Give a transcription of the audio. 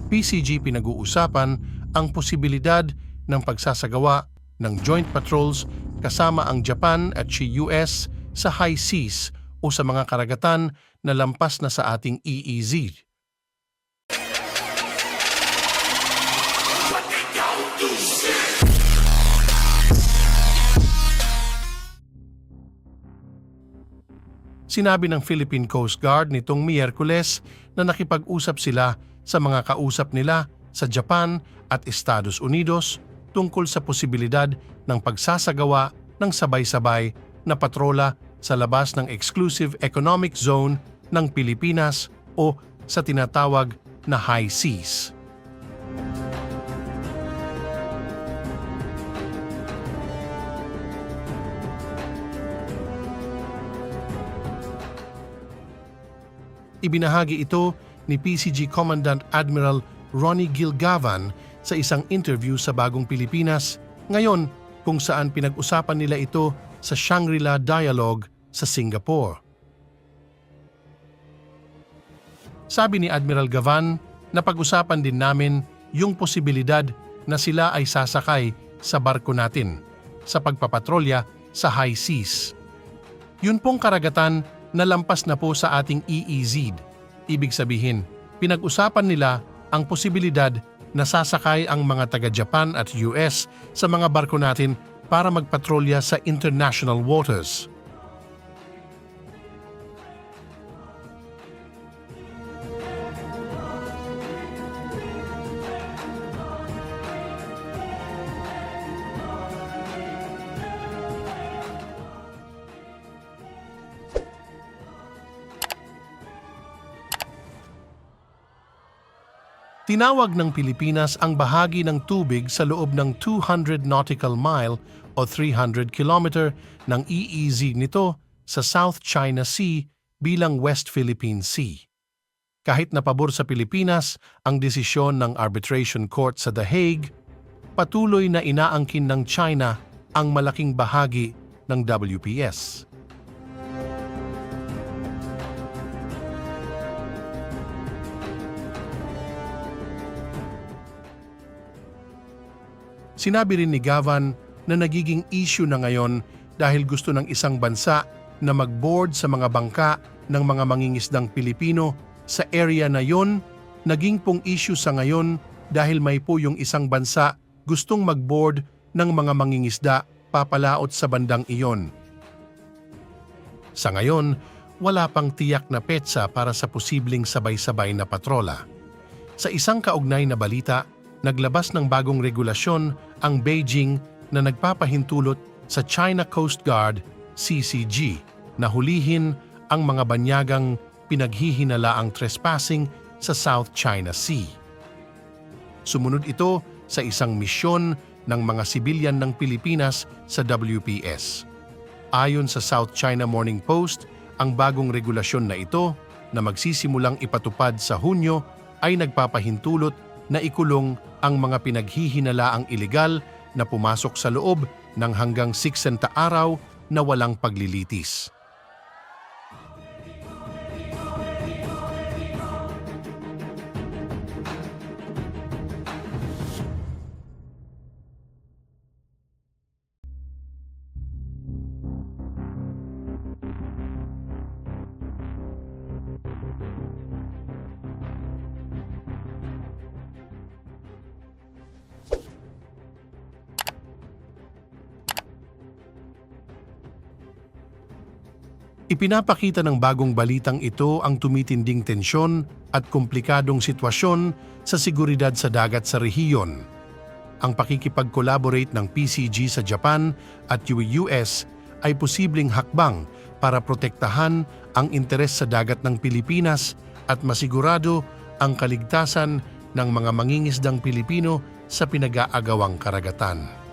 PCG pinag-uusapan ang posibilidad ng pagsasagawa ng joint patrols kasama ang Japan at US sa high seas o sa mga karagatan na lampas na sa ating EEZ. Sinabi ng Philippine Coast Guard nitong Miyerkules na nakipag-usap sila sa mga kausap nila sa Japan at Estados Unidos tungkol sa posibilidad ng pagsasagawa ng sabay-sabay na patrola sa labas ng Exclusive Economic Zone ng Pilipinas o sa tinatawag na high seas. Ibinahagi ito ni PCG Commandant Admiral Ronnie Gilgavan sa isang interview sa Bagong Pilipinas ngayon kung saan pinag-usapan nila ito sa Shangri-La Dialogue sa Singapore. Sabi ni Admiral Gavan na pag-usapan din namin yung posibilidad na sila ay sasakay sa barko natin sa pagpapatrolya sa high seas. Yun pong karagatan na lampas na po sa ating EEZ. Ibig sabihin, pinag-usapan nila ang posibilidad na sasakay ang mga taga-Japan at US sa mga barko natin para magpatrolya sa international waters. Tinawag ng Pilipinas ang bahagi ng tubig sa loob ng 200 nautical mile o 300 kilometer ng EEZ nito sa South China Sea bilang West Philippine Sea. Kahit na pabor sa Pilipinas ang desisyon ng Arbitration Court sa The Hague, patuloy na inaangkin ng China ang malaking bahagi ng WPS. Sinabi rin ni Gavan na nagiging issue na ngayon dahil gusto ng isang bansa na mag-board sa mga bangka ng mga mangingisdang Pilipino sa area na yon. Naging pong issue sa ngayon dahil may po yung isang bansa gustong mag-board ng mga mangingisda papalaot sa bandang iyon. Sa ngayon, wala pang tiyak na petsa para sa posibleng sabay-sabay na patrola. Sa isang kaugnay na balita, naglabas ng bagong regulasyon ang Beijing na nagpapahintulot sa China Coast Guard, CCG, na hulihin ang mga banyagang pinaghihinalaang trespassing sa South China Sea. Sumunod ito sa isang misyon ng mga sibilyan ng Pilipinas sa WPS. Ayon sa South China Morning Post, ang bagong regulasyon na ito na magsisimulang ipatupad sa Hunyo ay nagpapahintulot na ikulong ang mga pinaghihinalaang ilegal na pumasok sa loob ng hanggang 60 araw na walang paglilitis. Ipinapakita ng bagong balitang ito ang tumitinding tensyon at komplikadong sitwasyon sa seguridad sa dagat sa rehiyon. Ang pakikipag-collaborate ng PCG sa Japan at US ay posibleng hakbang para protektahan ang interes sa dagat ng Pilipinas at masigurado ang kaligtasan ng mga mangingisdang Pilipino sa pinag-aagawang karagatan.